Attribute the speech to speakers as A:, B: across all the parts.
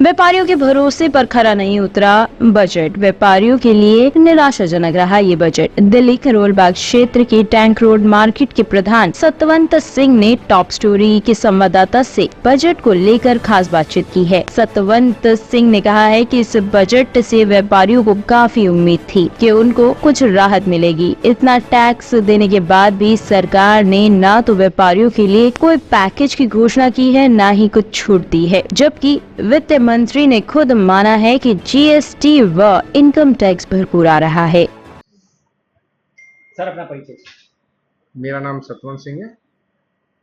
A: व्यापारियों के भरोसे पर खरा नहीं उतरा बजट। व्यापारियों के लिए निराशाजनक रहा ये बजट। दिल्ली करोल बाग क्षेत्र के टैंक रोड मार्केट के प्रधान सतवंत सिंह ने टॉप स्टोरी के संवाददाता से बजट को लेकर खास बातचीत की है। सतवंत सिंह ने कहा है कि इस बजट से व्यापारियों को काफी उम्मीद थी कि उनको कुछ राहत मिलेगी। इतना टैक्स देने के बाद भी सरकार ने न तो व्यापारियों के लिए कोई पैकेज की घोषणा की है, न ही कुछ छूट दी है, जबकि वित्त मंत्री ने खुद माना है कि जीएसटी व इनकम टैक्स भरपूर आ रहा है।
B: सर अपना परिचय।
C: मेरा नाम सतवंत सिंह है।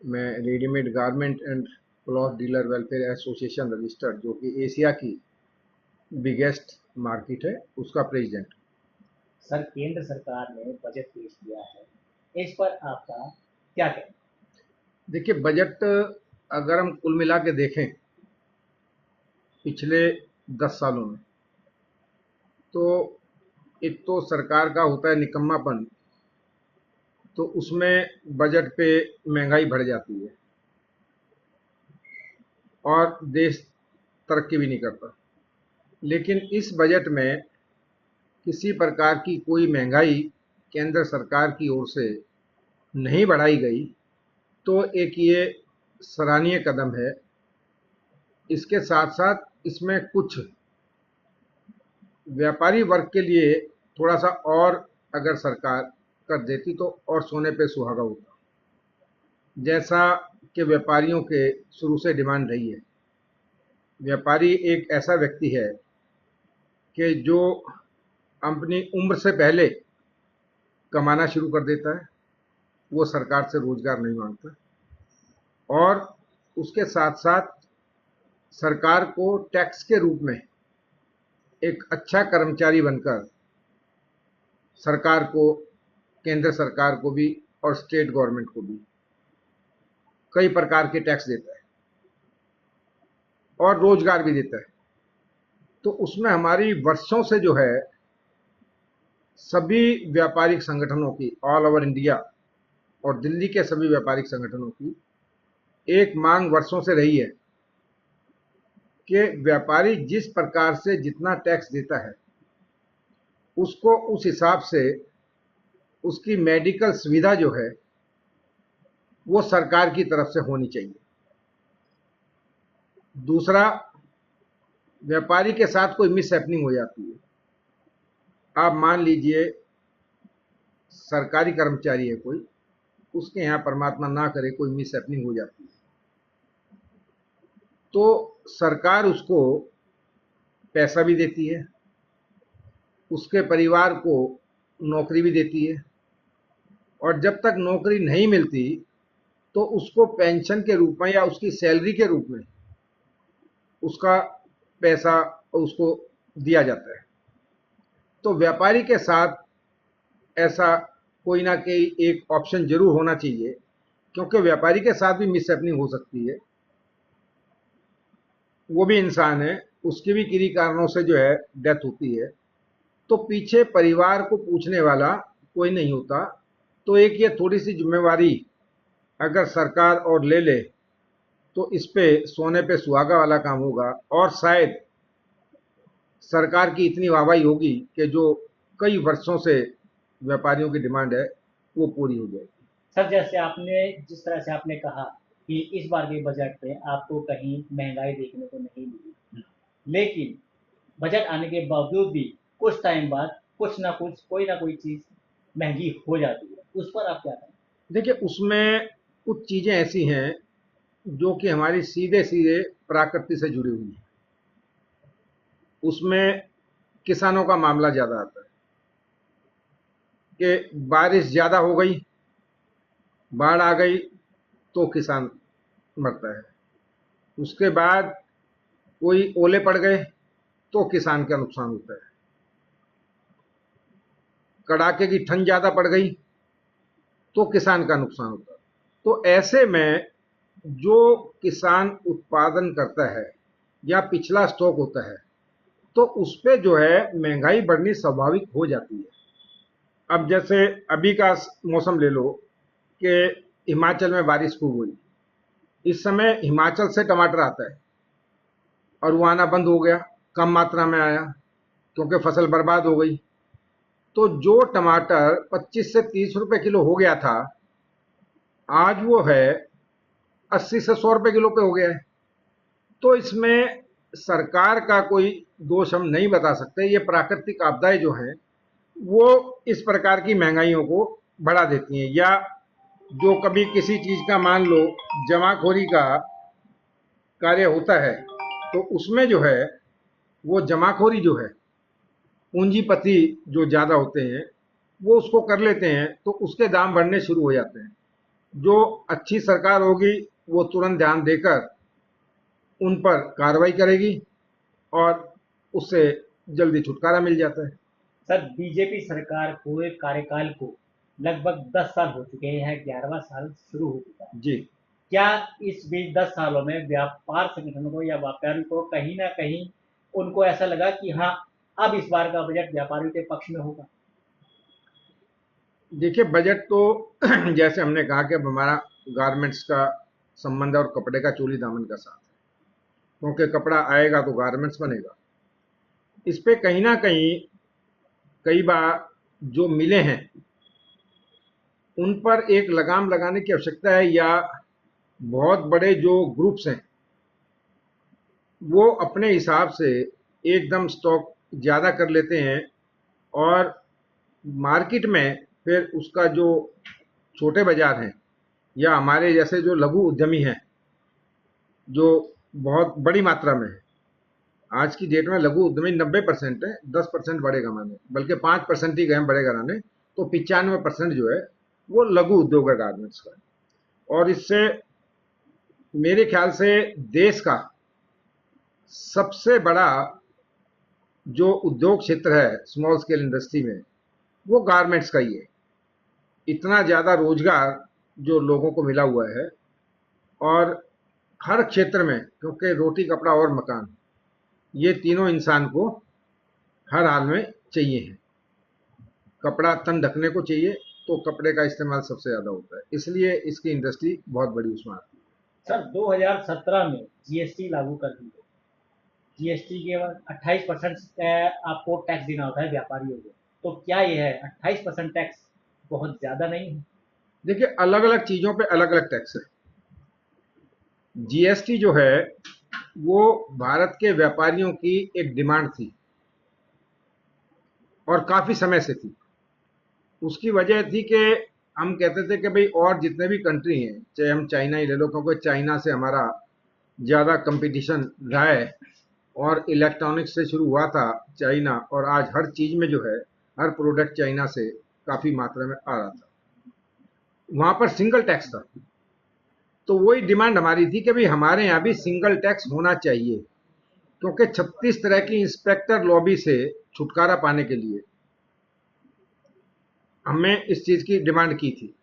C: मैं readymade garment and cloth dealer welfare association registered, जो कि एशिया की बिगेस्ट मार्केट है, उसका प्रेसिडेंट।
B: सर केंद्र सरकार ने बजट पेश किया है, इस पर आपका क्या कहना?
C: देखिए, बजट अगर हम कुल मिला के देखें पिछले 10 सालों में, तो एक तो सरकार का होता है निकम्मापन, तो उसमें बजट पे महंगाई बढ़ जाती है और देश तरक्की भी नहीं करता। लेकिन इस बजट में किसी प्रकार की कोई महंगाई केंद्र सरकार की ओर से नहीं बढ़ाई गई, तो एक ये सराहनीय कदम है। इसके साथ साथ इसमें कुछ व्यापारी वर्ग के लिए थोड़ा सा और अगर सरकार कर देती तो और सोने पे सुहागा होता। जैसा कि व्यापारियों के शुरू से डिमांड रही है, व्यापारी एक ऐसा व्यक्ति है कि जो अपनी उम्र से पहले कमाना शुरू कर देता है, वो सरकार से रोजगार नहीं मांगता, और उसके साथ साथ सरकार को टैक्स के रूप में एक अच्छा कर्मचारी बनकर सरकार को, केंद्र सरकार को भी और स्टेट गवर्नमेंट को भी कई प्रकार के टैक्स देता है और रोजगार भी देता है। तो उसमें हमारी वर्षों से जो है सभी व्यापारिक संगठनों की, ऑल ओवर इंडिया और दिल्ली के सभी व्यापारिक संगठनों की एक मांग वर्षों से रही है कि व्यापारी जिस प्रकार से जितना टैक्स देता है उसको उस हिसाब से उसकी मेडिकल सुविधा जो है वो सरकार की तरफ से होनी चाहिए। दूसरा, व्यापारी के साथ कोई मिस हैपनिंग हो जाती है, आप मान लीजिए सरकारी कर्मचारी है कोई, उसके यहाँ परमात्मा ना करे कोई मिस हैपनिंग हो जाती है, तो सरकार उसको पैसा भी देती है, उसके परिवार को नौकरी भी देती है, और जब तक नौकरी नहीं मिलती तो उसको पेंशन के रूप में या उसकी सैलरी के रूप में उसका पैसा उसको दिया जाता है। तो व्यापारी के साथ ऐसा कोई ना कोई एक ऑप्शन जरूर होना चाहिए, क्योंकि व्यापारी के साथ भी मिसहैपनिंग हो सकती है, वो भी इंसान है, उसकी भी किन्हीं कारणों से जो है डेथ होती है, तो पीछे परिवार को पूछने वाला कोई नहीं होता। तो एक ये थोड़ी सी जिम्मेवारी अगर सरकार और ले ले तो इस पे सोने पे सुहागा वाला काम होगा, और शायद सरकार की इतनी वाहवाही होगी कि जो कई वर्षों से व्यापारियों की डिमांड है वो पूरी हो जाएगी।
B: सर जैसे आपने जिस तरह से आपने कहा कि इस बार के बजट पे आपको कहीं महंगाई देखने को नहीं मिली, लेकिन बजट आने के बावजूद भी कुछ टाइम बाद कुछ ना कुछ कोई ना कोई चीज महंगी हो जाती है, उस पर आप क्या कहें?
C: देखिए, उसमें कुछ चीजें ऐसी हैं जो कि हमारी सीधे सीधे प्रकृति से जुड़ी हुई हैं। उसमें किसानों का मामला ज्यादा आता है कि बारिश ज्यादा हो गई, बाढ़ आ गई तो किसान मरता है, उसके बाद कोई ओले पड़ गए तो किसान का नुकसान होता है, कड़ाके की ठंड ज्यादा पड़ गई तो किसान का नुकसान होता है। तो ऐसे में जो किसान उत्पादन करता है या पिछला स्टॉक होता है, तो उस पे जो है महंगाई बढ़नी स्वाभाविक हो जाती है। अब जैसे अभी का मौसम ले लो कि हिमाचल में बारिश खूब हुई, इस समय हिमाचल से टमाटर आता है और वो आना बंद हो गया, कम मात्रा में आया क्योंकि फसल बर्बाद हो गई। तो जो टमाटर 25 से 30 रुपए किलो हो गया था, आज वो है 80 से 100 रुपए किलो पे हो गया है। तो इसमें सरकार का कोई दोष हम नहीं बता सकते। ये प्राकृतिक आपदाएं जो हैं वो इस प्रकार की महंगाइयों को बढ़ा देती हैं। या जो कभी किसी चीज का मान लो जमाखोरी का कार्य होता है, तो उसमें जो है वो जमाखोरी जो है, पूंजीपति जो ज्यादा होते हैं वो उसको कर लेते हैं, तो उसके दाम बढ़ने शुरू हो जाते हैं। जो अच्छी सरकार होगी वो तुरंत ध्यान देकर उन पर कार्रवाई करेगी और उससे जल्दी छुटकारा मिल जाता है।
B: सर, बीजेपी सरकार को एक कार्यकाल को लगभग 10 साल हो चुके हैं, 11वां साल शुरू हो चुका है।
C: जी,
B: क्या इस बीच 10 सालों में व्यापार संगठनों को या व्यापारियों को कहीं ना कहीं उनको ऐसा लगा कि हाँ, अब इस बार का बजट व्यापारियों के पक्ष में होगा?
C: देखिए बजट तो जैसे हमने कहा कि अब हमारा गारमेंट्स का संबंध है और कपड़े का चोली दामन का साथ है, क्योंकि कपड़ा आएगा तो गारमेंट्स बनेगा। इस पे कहीं ना कहीं कई बार जो मिले हैं उन पर एक लगाम लगाने की आवश्यकता है, या बहुत बड़े जो ग्रुप्स हैं वो अपने हिसाब से एकदम स्टॉक ज़्यादा कर लेते हैं और मार्केट में फिर उसका जो छोटे बाजार हैं या हमारे जैसे जो लघु उद्यमी हैं जो बहुत बड़ी मात्रा में है, आज की डेट में लघु उद्यमी 90% है, 10% बड़े घराने, बल्कि 5% ही गए बड़े घराने, तो 95% जो है वो लघु उद्योग है गारमेंट्स का। और इससे मेरे ख्याल से देश का सबसे बड़ा जो उद्योग क्षेत्र है स्मॉल स्केल इंडस्ट्री में, वो गारमेंट्स का ही है। इतना ज़्यादा रोजगार जो लोगों को मिला हुआ है, और हर क्षेत्र में, क्योंकि रोटी कपड़ा और मकान ये तीनों इंसान को हर हाल में चाहिए है। कपड़ा तन ढकने को चाहिए तो कपड़े का इस्तेमाल सबसे ज़्यादा होता है, इसलिए इसकी इंडस्ट्री बहुत बड़ी उसमें आती है।
B: सर, 2017 में जीएसटी लागू कर दी गई। जीएसटी के बाद 28% आपको टैक्स देना होता है व्यापारियों को। तो क्या यह है 28% टैक्स बहुत ज्यादा नहीं है?
C: देखिए अलग अलग चीज़ों पे अलग अलग टैक्स है। जीएसटी जो है वो भारत के व्यापारियों की एक डिमांड थी और काफ़ी समय से थी। उसकी वजह थी कि हम कहते थे कि भाई और जितने भी कंट्री हैं, चाहे हम चाइना ही ले लो, क्योंकि चाइना से हमारा ज़्यादा कंपटीशन रहा है और इलेक्ट्रॉनिक्स से शुरू हुआ था चाइना, और आज हर चीज़ में जो है हर प्रोडक्ट चाइना से काफ़ी मात्रा में आ रहा था। वहाँ पर सिंगल टैक्स था, तो वही डिमांड हमारी थी कि भाई हमारे यहाँ भी सिंगल टैक्स होना चाहिए, क्योंकि 36 तरह की इंस्पेक्टर लॉबी से छुटकारा पाने के लिए हमें इस चीज़ की डिमांड की थी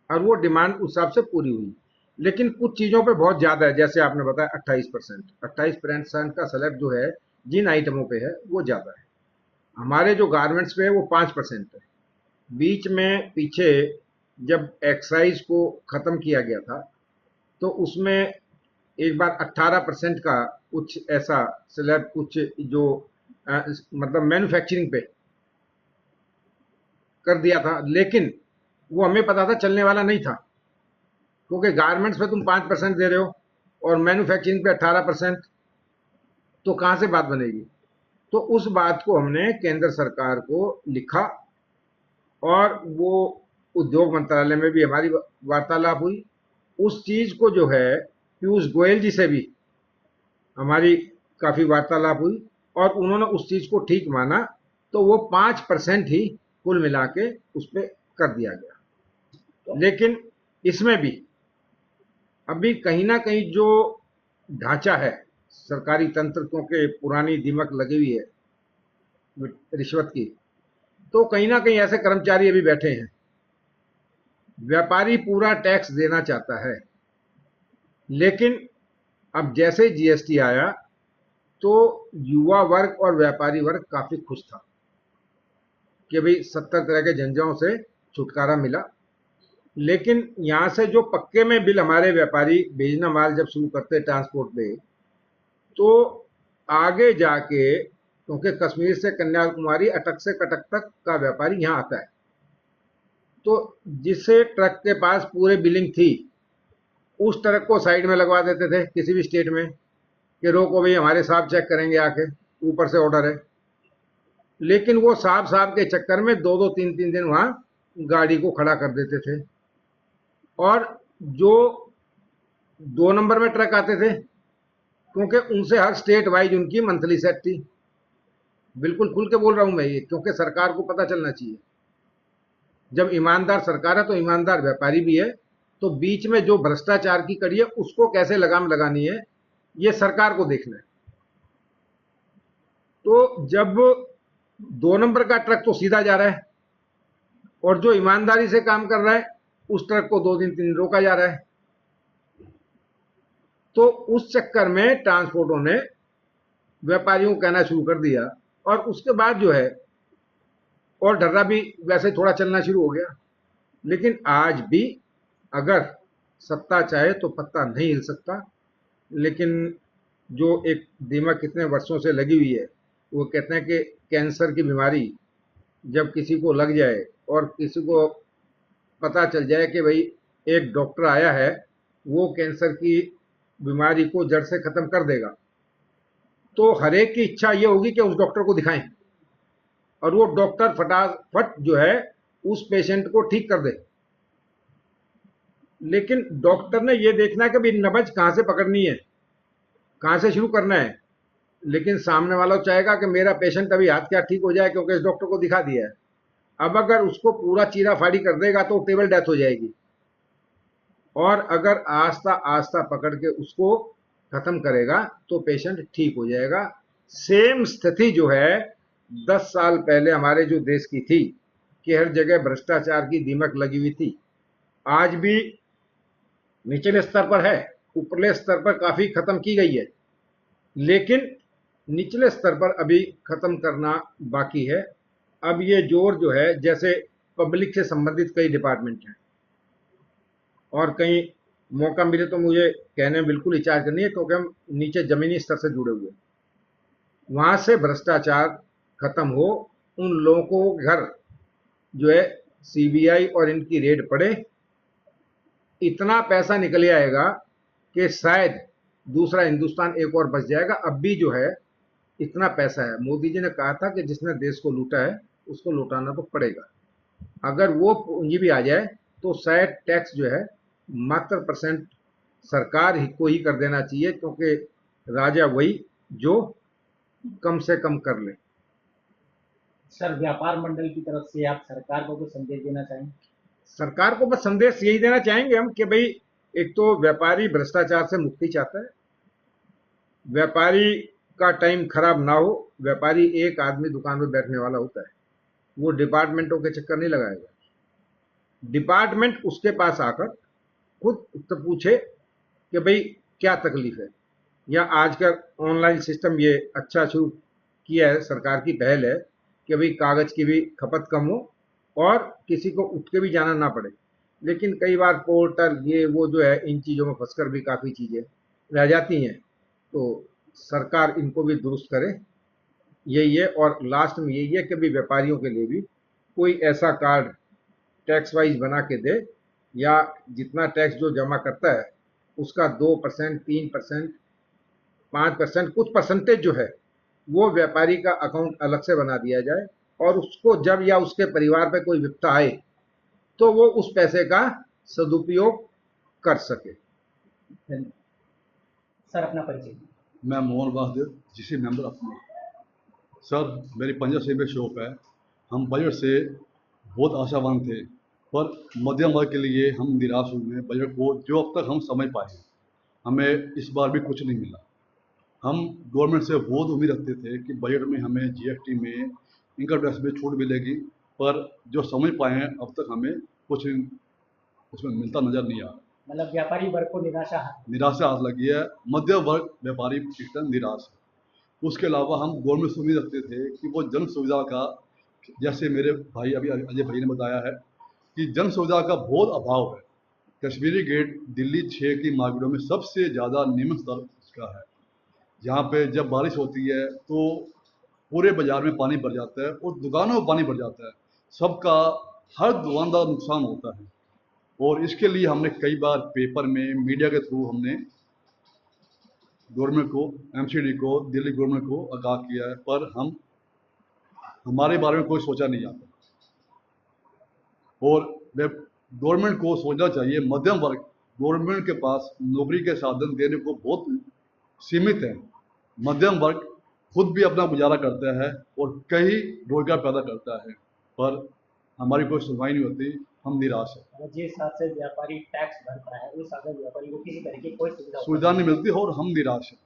C: और वो डिमांड उस हिसाब से पूरी हुई। लेकिन कुछ चीज़ों पे बहुत ज़्यादा है, जैसे आपने बताया 28% का स्लैब जो है जिन आइटमों पे है वो ज़्यादा है। हमारे जो गारमेंट्स पे है वो 5% है। बीच में पीछे जब एक्साइज को ख़त्म किया गया था तो उसमें एक बार 18% का कुछ ऐसा स्लैब, कुछ जो मतलब मैन्युफैक्चरिंग पे कर दिया था, लेकिन वो हमें पता था चलने वाला नहीं था, क्योंकि गारमेंट्स पे तुम 5% दे रहे हो और मैन्युफैक्चरिंग पे 18%, तो कहाँ से बात बनेगी। तो उस बात को हमने केंद्र सरकार को लिखा और वो उद्योग मंत्रालय में भी हमारी वार्तालाप हुई। उस चीज़ को जो है पीयूष गोयल जी से भी हमारी काफ़ी वार्तालाप हुई और उन्होंने उस चीज़ को ठीक माना, तो वो 5% ही कुल मिला के उस पर कर दिया गया। लेकिन इसमें भी अभी कहीं ना कहीं जो ढांचा है सरकारी तंत्र, क्योंकि पुरानी दिमक लगी हुई है रिश्वत की, तो कहीं ना कहीं ऐसे कर्मचारी अभी बैठे हैं। व्यापारी पूरा टैक्स देना चाहता है, लेकिन अब जैसे जीएसटी आया तो युवा वर्ग और व्यापारी वर्ग काफी खुश था कि भाई 70 तरह के झंझाओं से छुटकारा मिला। लेकिन यहाँ से जो पक्के में बिल हमारे व्यापारी भेजना माल जब शुरू करते ट्रांसपोर्ट पे, तो आगे जाके, क्योंकि कश्मीर से कन्याकुमारी, अटक से कटक तक का व्यापारी यहाँ आता है, तो जिसे ट्रक के पास पूरे बिलिंग थी उस ट्रक को साइड में लगवा देते थे किसी भी स्टेट में कि रोको भाई, हमारे साहब चेक करेंगे आके, ऊपर से ऑर्डर है। लेकिन वो साहब साहब के चक्कर में 2-2 3-3 दिन वहां गाड़ी को खड़ा कर देते थे। और जो 2 नंबर में ट्रक आते थे, क्योंकि उनसे हर स्टेट वाइज उनकी मंथली सेट थी। बिल्कुल खुल के बोल रहा हूं मैं ये, क्योंकि सरकार को पता चलना चाहिए। जब ईमानदार सरकार है तो ईमानदार व्यापारी भी है, तो बीच में जो भ्रष्टाचार की कड़ी है उसको कैसे लगाम लगानी है, ये सरकार को देखना है। तो जब 2 नंबर का ट्रक तो सीधा जा रहा है और जो ईमानदारी से काम कर रहा है उस ट्रक को 2 दिन 3 दिन रोका जा रहा है, तो उस चक्कर में ट्रांसपोर्टों ने व्यापारियों को कहना शुरू कर दिया। और उसके बाद जो है, और ढर्रा भी वैसे थोड़ा चलना शुरू हो गया। लेकिन आज भी अगर सत्ता चाहे तो पत्ता नहीं हिल सकता। लेकिन जो एक दीमक कितने वर्षों से लगी हुई है, वो कहते हैं कि कैंसर की बीमारी जब किसी को लग जाए और किसी को पता चल जाए कि भाई एक डॉक्टर आया है, वो कैंसर की बीमारी को जड़ से खत्म कर देगा, तो हर एक की इच्छा ये होगी कि उस डॉक्टर को दिखाएं और वो डॉक्टर फटाफट जो है उस पेशेंट को ठीक कर दे। लेकिन डॉक्टर ने ये देखना है कि भाई नब्ज कहां से पकड़नी है, कहां से शुरू करना है। लेकिन सामने वाला चाहेगा कि मेरा पेशेंट अभी हाथ क्या ठीक हो जाए, क्योंकि इस डॉक्टर को दिखा दिया है। अब अगर उसको पूरा चीरा फाड़ी कर देगा तो टेबल डेथ हो जाएगी। और अगर आस्ता आस्ता पकड़ के उसको खत्म करेगा तो पेशेंट ठीक हो जाएगा। सेम स्थिति जो है 10 साल पहले हमारे जो देश की थी कि हर जगह भ्रष्टाचार की दीमक लगी हुई थी, आज भी निचले स्तर पर है, ऊपरले स्तर पर काफी खत्म की गई है, लेकिन निचले स्तर पर अभी खत्म करना बाकी है। अब ये जोर जो है, जैसे पब्लिक से संबंधित कई डिपार्टमेंट हैं और कहीं मौका मिले तो मुझे कहने में बिल्कुल हिचक करनी है, क्योंकि हम नीचे जमीनी स्तर से जुड़े हुए, वहां से भ्रष्टाचार खत्म हो, उन लोगों को घर जो है सीबीआई और इनकी रेड पड़े, इतना पैसा निकल आएगा कि शायद दूसरा हिंदुस्तान एक और बच जाएगा। अब भी जो है इतना पैसा है। मोदी जी ने कहा था कि जिसने देश को लूटा है उसको लौटाना तो पड़ेगा। अगर वो पूंजी भी आ जाए तो शायद टैक्स जो है मात्र % सरकार ही को ही कर देना चाहिए, क्योंकि राजा वही जो कम से कम कर ले।
B: सर, व्यापार मंडल की तरफ से आप सरकार को कुछ संदेश देना चाहेंगे?
C: सरकार को बस संदेश यही देना चाहेंगे हम कि भाई, एक तो व्यापारी भ्रष्टाचार से मुक्ति चाहता है, व्यापारी का टाइम खराब ना हो। व्यापारी एक आदमी दुकान में बैठने वाला होता है, वो डिपार्टमेंटों के चक्कर नहीं लगाएगा। डिपार्टमेंट उसके पास आकर खुद उससे पूछे कि भाई क्या तकलीफ है। या आजकल ऑनलाइन सिस्टम ये अच्छा शुरू किया है, सरकार की पहल है कि भाई कागज की भी खपत कम हो और किसी को उठ के भी जाना ना पड़े। लेकिन कई बार पोर्टल ये वो जो है, इन चीज़ों में फंसकर भी काफ़ी चीज़ें रह जाती हैं, तो सरकार इनको भी दुरुस्त करे, यही है। और लास्ट में यही है कि भाई व्यापारियों के लिए भी कोई ऐसा कार्ड टैक्स वाइज बना के दे, या जितना टैक्स जो जमा करता है उसका 2%, 3%, 5%, कुछ परसेंटेज जो है वो व्यापारी का अकाउंट अलग से बना दिया जाए, और उसको जब या उसके परिवार पे कोई विपदा आए तो वो उस पैसे का सदुपयोग कर सके।
B: धन्यवाद। सर, अपना परिचय।
D: मैं मोहन वासुदेव, जीसी मेंबर अपना। सर, मेरी पंजाब से में शॉप है। हम बजट से बहुत आशावान थे, पर मध्यम वर्ग के लिए हम निराश हुए। बजट को जो अब तक हम समझ पाए, हमें इस बार भी कुछ नहीं मिला। हम गवर्नमेंट से बहुत उम्मीद रखते थे कि बजट में हमें जीएसटी में, इनकम टैक्स में छूट मिलेगी, पर जो समझ पाए हैं अब तक हमें कुछ उसमें मिलता नज़र नहीं आ रहा।
B: मतलब व्यापारी वर्ग को निराशा
D: हाथ लगी है। मध्यम वर्ग व्यापारी एकदम निराश है। उसके अलावा हम गवर्नमेंट से उम्मीद रखते थे कि वो जन सुविधा का, जैसे मेरे भाई अभी अजय भाई ने बताया है कि जन सुविधा का बहुत अभाव है। कश्मीरी गेट दिल्ली 6 की मार्केटों में सबसे ज़्यादा निम्न स्तर का है। जहाँ पे जब बारिश होती है तो पूरे बाजार में पानी भर जाता है और दुकानों में पानी भर जाता है, सबका हर दुकानदार नुकसान होता है। और इसके लिए हमने कई बार पेपर में, मीडिया के थ्रू हमने गवर्नमेंट को, एमसीडी को, दिल्ली गवर्नमेंट को आगाह किया है, पर हमारे बारे में कोई सोचा नहीं जाता। और गवर्नमेंट को सोचना चाहिए, मध्यम वर्ग, गवर्नमेंट के पास नौकरी के साधन देने को बहुत सीमित है। मध्यम वर्ग खुद भी अपना गुजारा करता है और कई रोजगार पैदा करता है, पर हमारी कोई सुनवाई नहीं होती, हम निराश हैं।
B: और जिस हिसाब से व्यापारी टैक्स भरता है उस हिसाब से व्यापारी को किसी तरह की कोई
D: सुविधा नहीं मिलती और हम निराश हैं।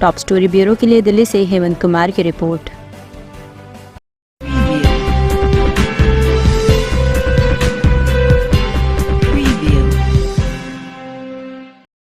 A: टॉप स्टोरी ब्यूरो के लिए दिल्ली से हेमंत कुमार की रिपोर्ट।